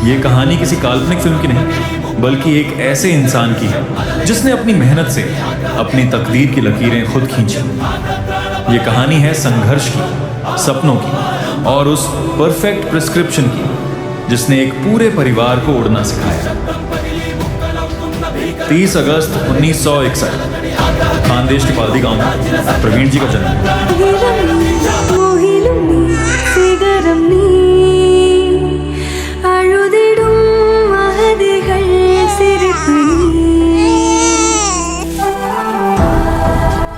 ये कहानी किसी काल्पनिक फिल्म की नहीं, बल्कि एक ऐसे इंसान की है जिसने अपनी मेहनत से अपनी तकदीर की लकीरें खुद खींची। ये कहानी है संघर्ष की, सपनों की और उस परफेक्ट प्रिस्क्रिप्शन की जिसने एक पूरे परिवार को उड़ना सिखाया। 30 अगस्त 1961 खानदेश के पालदी गांव में प्रवीण जी का जन्म।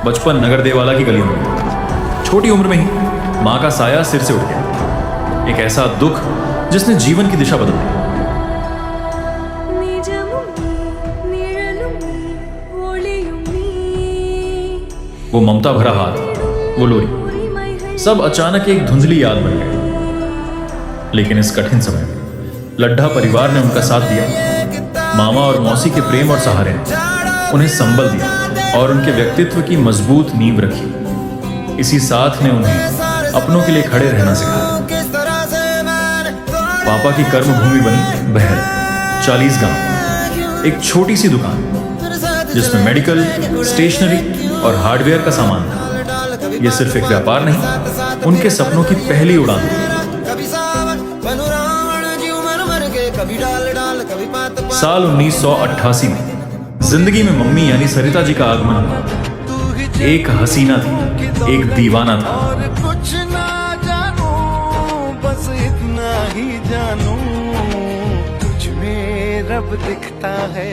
बचपन नगर देवाला की गलियों में, छोटी उम्र में ही माँ का साया सिर से उठ गया। एक ऐसा दुख जिसने जीवन की दिशा बदल दी। वो ममता भरा हाथ, वो लोरी, सब अचानक एक धुंधली याद बन गए। लेकिन इस कठिन समय में लड्ढा परिवार ने उनका साथ दिया। मामा और मौसी के प्रेम और सहारे ने उन्हें संबल दिया और उनके व्यक्तित्व की मजबूत नींव रखी। इसी साथ ने उन्हें अपनों के लिए खड़े रहना सिखाया। पापा की कर्मभूमि बनी बहल, 40 गांव, एक छोटी सी दुकान जिसमें मेडिकल, स्टेशनरी और हार्डवेयर का सामान था। यह सिर्फ एक व्यापार नहीं, उनके सपनों की पहली उड़ान थी। साल 1988 में जिंदगी में मम्मी यानी सरिता जी का आगमन हुआ। एक हसीना थी, एक दीवाना था। कुछ ना जानू, बस इतना ही जानू, तुझ में रब दिखता है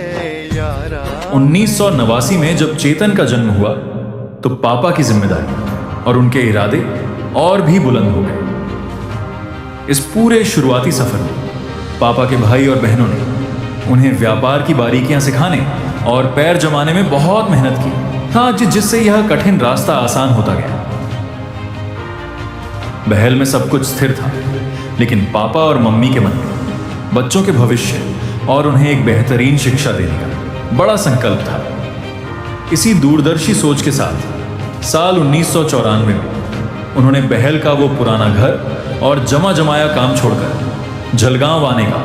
यारा। 1989 में जब चेतन का जन्म हुआ तो पापा की जिम्मेदारी और उनके इरादे और भी बुलंद हो गए। इस पूरे शुरुआती सफर में पापा के भाई और बहनों ने उन्हें व्यापार की बारीकियां सिखाने और पैर जमाने में बहुत मेहनत की। हाँ, जिससे यह कठिन रास्ता आसान होता गया। बहल में सब कुछ स्थिर था, लेकिन पापा और मम्मी के मन में बच्चों के भविष्य और उन्हें एक बेहतरीन शिक्षा देने का बड़ा संकल्प था। इसी दूरदर्शी सोच के साथ साल 1994 में उन्होंने बहल का वो पुराना घर और जमा जमाया काम छोड़कर जलगांव आने का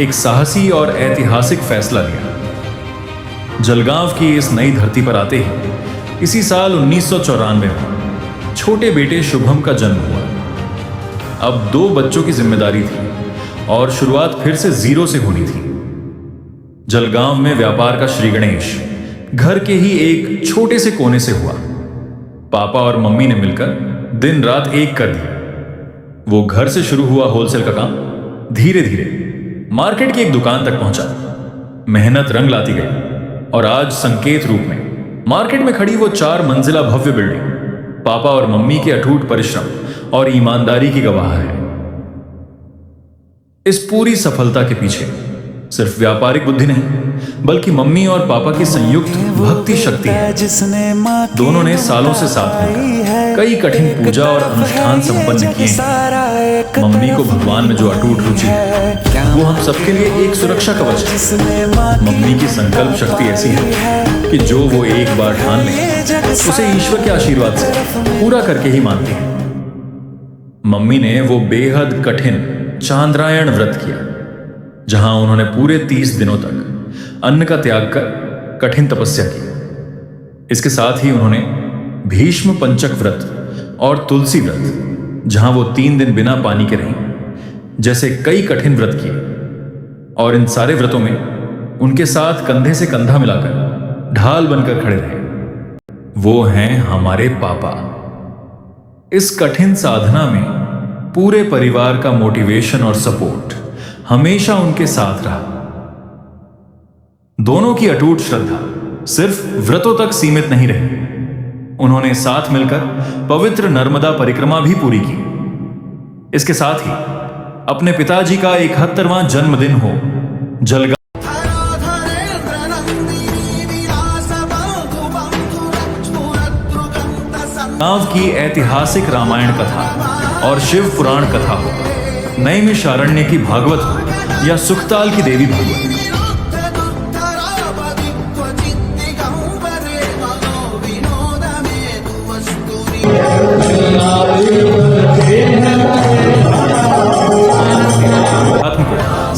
एक साहसी और ऐतिहासिक फैसला लिया। जलगांव की इस नई धरती पर आते ही इसी साल 1994 में छोटे बेटे शुभम का जन्म हुआ। अब 2 बच्चों की जिम्मेदारी थी और शुरुआत फिर से जीरो से होनी थी। जलगांव में व्यापार का श्री गणेश घर के ही एक छोटे से कोने से हुआ। पापा और मम्मी ने मिलकर दिन रात एक कर दिया। वो घर से शुरू हुआ होलसेल का काम धीरे धीरे मार्केट की एक दुकान तक पहुंचा। मेहनत रंग लाती गई और आज संकेत रूप में मार्केट में खड़ी वो 4 मंजिला भव्य बिल्डिंग पापा और मम्मी के अटूट परिश्रम और ईमानदारी की गवाह है। इस पूरी सफलता के पीछे सिर्फ व्यापारिक बुद्धि नहीं, बल्कि मम्मी और पापा की संयुक्त भक्ति शक्ति है। दोनों ने सालों से साथ मिलकर कई कठिन पूजा और अनुष्ठान संपन्न किए। मम्मी को भगवान में जो अटूट रुचि है वो हम सबके लिए एक सुरक्षा कवच है। मम्मी की संकल्प शक्ति ऐसी है कि जो वो एक बार ठान ले उसे ईश्वर के आशीर्वाद से पूरा करके ही मानती है। मम्मी ने वो बेहद कठिन चांद्रायण व्रत किया, जहां उन्होंने पूरे 30 दिनों तक अन्न का त्याग कर कठिन तपस्या की। इसके साथ ही उन्होंने भीष्म पंचक व्रत और तुलसी व्रत, जहां वो 3 दिन बिना पानी के रहीं, जैसे कई कठिन व्रत किए। और इन सारे व्रतों में उनके साथ कंधे से कंधा मिलाकर ढाल बनकर खड़े रहे वो हैं हमारे पापा। इस कठिन साधना में पूरे परिवार का मोटिवेशन और सपोर्ट हमेशा उनके साथ रहा। दोनों की अटूट श्रद्धा सिर्फ व्रतों तक सीमित नहीं रही। उन्होंने साथ मिलकर पवित्र नर्मदा परिक्रमा भी पूरी की। इसके साथ ही अपने पिताजी का 71वां जन्मदिन हो जलगांव की ऐतिहासिक रामायण कथा और शिव पुराण कथा हो, नैमिषारण्य की भागवत हो या सुखताल की देवी भागवत।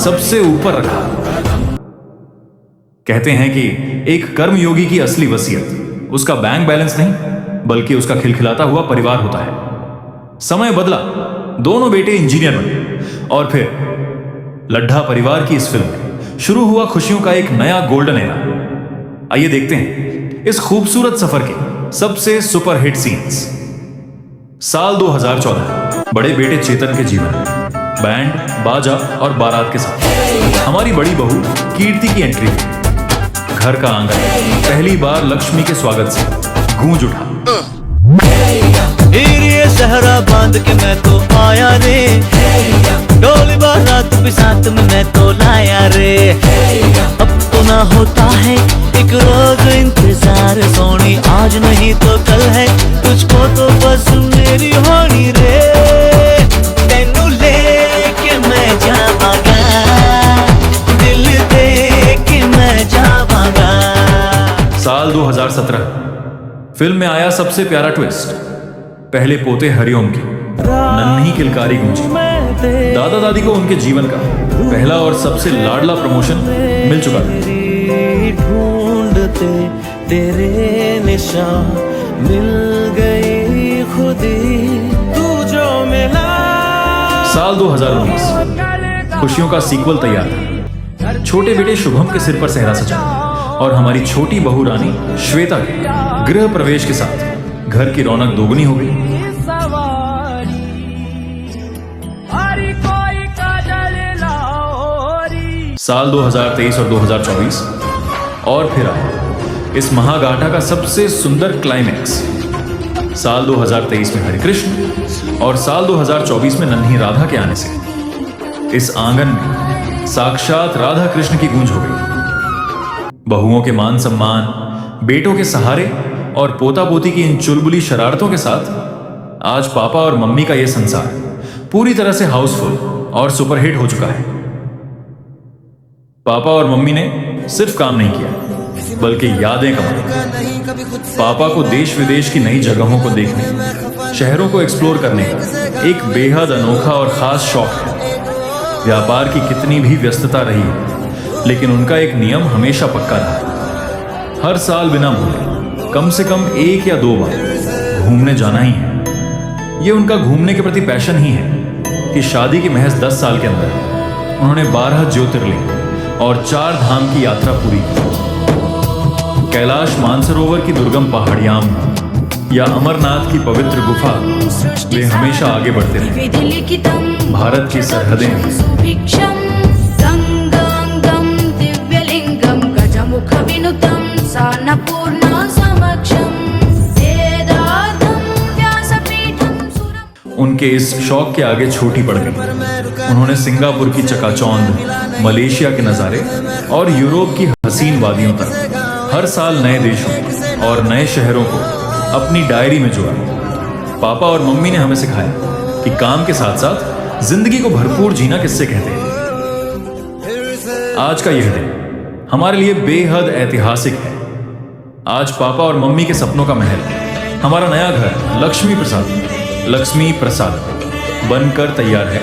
सबसे ऊपर रखा। कहते हैं कि एक कर्मयोगी की असली वसीयत उसका बैंक बैलेंस नहीं बल्कि उसका खिलखिलाता हुआ परिवार होता है। समय बदला, दोनों बेटे इंजीनियर बने और फिर लड्ढा परिवार की इस फिल्म में शुरू हुआ खुशियों का एक नया गोल्डन एरा। आइए देखते हैं इस खूबसूरत सफर के सबसे सुपरहिट सीन्स। साल 2014, बड़े बेटे चेतन के जीवन में बैंड, बाजा और बारात के साथ हमारी बड़ी बहू कीर्ति की एंट्री। घर का आंगन पहली बार लक्ष्मी के स्वागत से गूंज उठा। ये सहरा बांध के मैं तो आया रे, डोली बारात भी साथ में मैं तो लाया रे। अब तो ना होता है एक रोज इंतजार सोनी, आज नहीं तो कल है तुझको तो बस मेरी होनी रे। तेनू लेके मैं जावांगा, दिल दे के मैं जावांगा। साल 2017, फिल्म में आया सबसे प्यारा ट्विस्ट। पहले पोते हरिओम की नन्ही किलकारी गूंजी। दादा दादी को उनके जीवन का पहला और सबसे लाडला प्रमोशन मिल चुका था। ढूंढते तेरे निशान मिल गई खुदी, तू जो मिला। साल 2019, खुशियों का सीक्वल तैयार था। छोटे बेटे शुभम के सिर पर सेहरा सजा और हमारी छोटी बहू रानी श्वेता के गृह प्रवेश के साथ घर की रौनक दोगुनी हो गई। साल 2023 और 2024 और फिर आया इस महागाथा का सबसे सुंदर क्लाइमैक्स। साल 2023 में हरे कृष्ण और साल 2024 में नन्ही राधा के आने से इस आंगन में साक्षात राधा कृष्ण की गूंज हो गई। बहुओं के मान सम्मान, बेटों के सहारे और पोता पोती की इन चुलबुली शरारतों के साथ आज पापा और मम्मी का यह संसार पूरी तरह से हाउसफुल और सुपरहिट हो चुका है। पापा और मम्मी ने सिर्फ काम नहीं किया बल्कि यादें कमाई। पापा को देश विदेश की नई जगहों को देखने, शहरों को एक्सप्लोर करने का एक बेहद अनोखा और खास शौक है। व्यापार की कितनी भी व्यस्तता रही है लेकिन उनका एक नियम हमेशा पक्का रहा, हर साल बिना भूले कम से कम 1 या 2 बार घूमने जाना ही है। ये उनका घूमने के प्रति पैशन ही है कि शादी के महज 10 साल के अंदर उन्होंने 12 ज्योतिर्लिंग और 4 धाम की यात्रा पूरी की। कैलाश मानसरोवर की दुर्गम पहाड़ियां या अमरनाथ की पवित्र गुफा, वे हमेशा आगे बढ़ते रहे। भारत की सरहदें उनके इस शौक के आगे छोटी पड़ गई। उन्होंने सिंगापुर की चकाचौंध, मलेशिया के नज़ारे और यूरोप की हसीन वादियों तक हर साल नए देशों और नए शहरों को अपनी डायरी में जोड़ा। पापा और मम्मी ने हमें सिखाया कि काम के साथ साथ जिंदगी को भरपूर जीना किससे कहते हैं। आज का यह दिन हमारे लिए बेहद ऐतिहासिक है। आज पापा और मम्मी के सपनों का महल, हमारा नया घर लक्ष्मी प्रसाद बनकर तैयार है,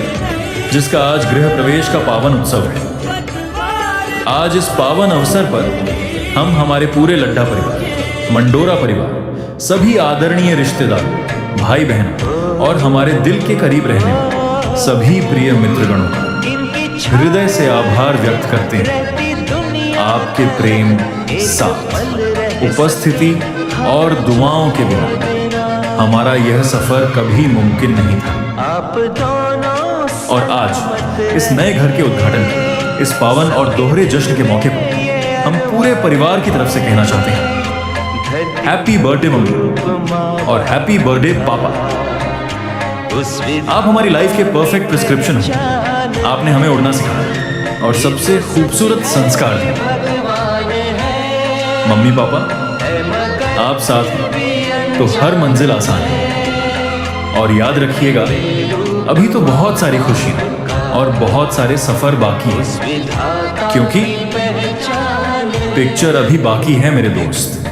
जिसका आज गृह प्रवेश का पावन उत्सव है। आज इस पावन अवसर पर हम हमारे पूरे लड्ढा परिवार, मंडोरा परिवार, सभी आदरणीय रिश्तेदार, भाई बहन और हमारे दिल के करीब रहने वाले सभी प्रिय मित्रगणों का हृदय से आभार व्यक्त करते हैं। आपके प्रेम, साथ, उपस्थिति और दुआओं के बिना हमारा यह सफर कभी मुमकिन नहीं था। और आज इस नए घर के उद्घाटन के इस पावन और दोहरे जश्न के मौके पर हम पूरे परिवार की तरफ से कहना चाहते हैं, हैप्पी बर्थडे मम्मी और हैप्पी बर्थडे पापा। आप हमारी लाइफ के परफेक्ट प्रिस्क्रिप्शन हो। आपने हमें उड़ना सिखाया और सबसे खूबसूरत संस्कार दिया। मम्मी पापा, आप साथ हैं तो हर मंजिल आसान है। और याद रखिएगा, अभी तो बहुत सारी खुशियां और बहुत सारे सफर बाकी हैं, क्योंकि पिक्चर अभी बाकी है मेरे दोस्त।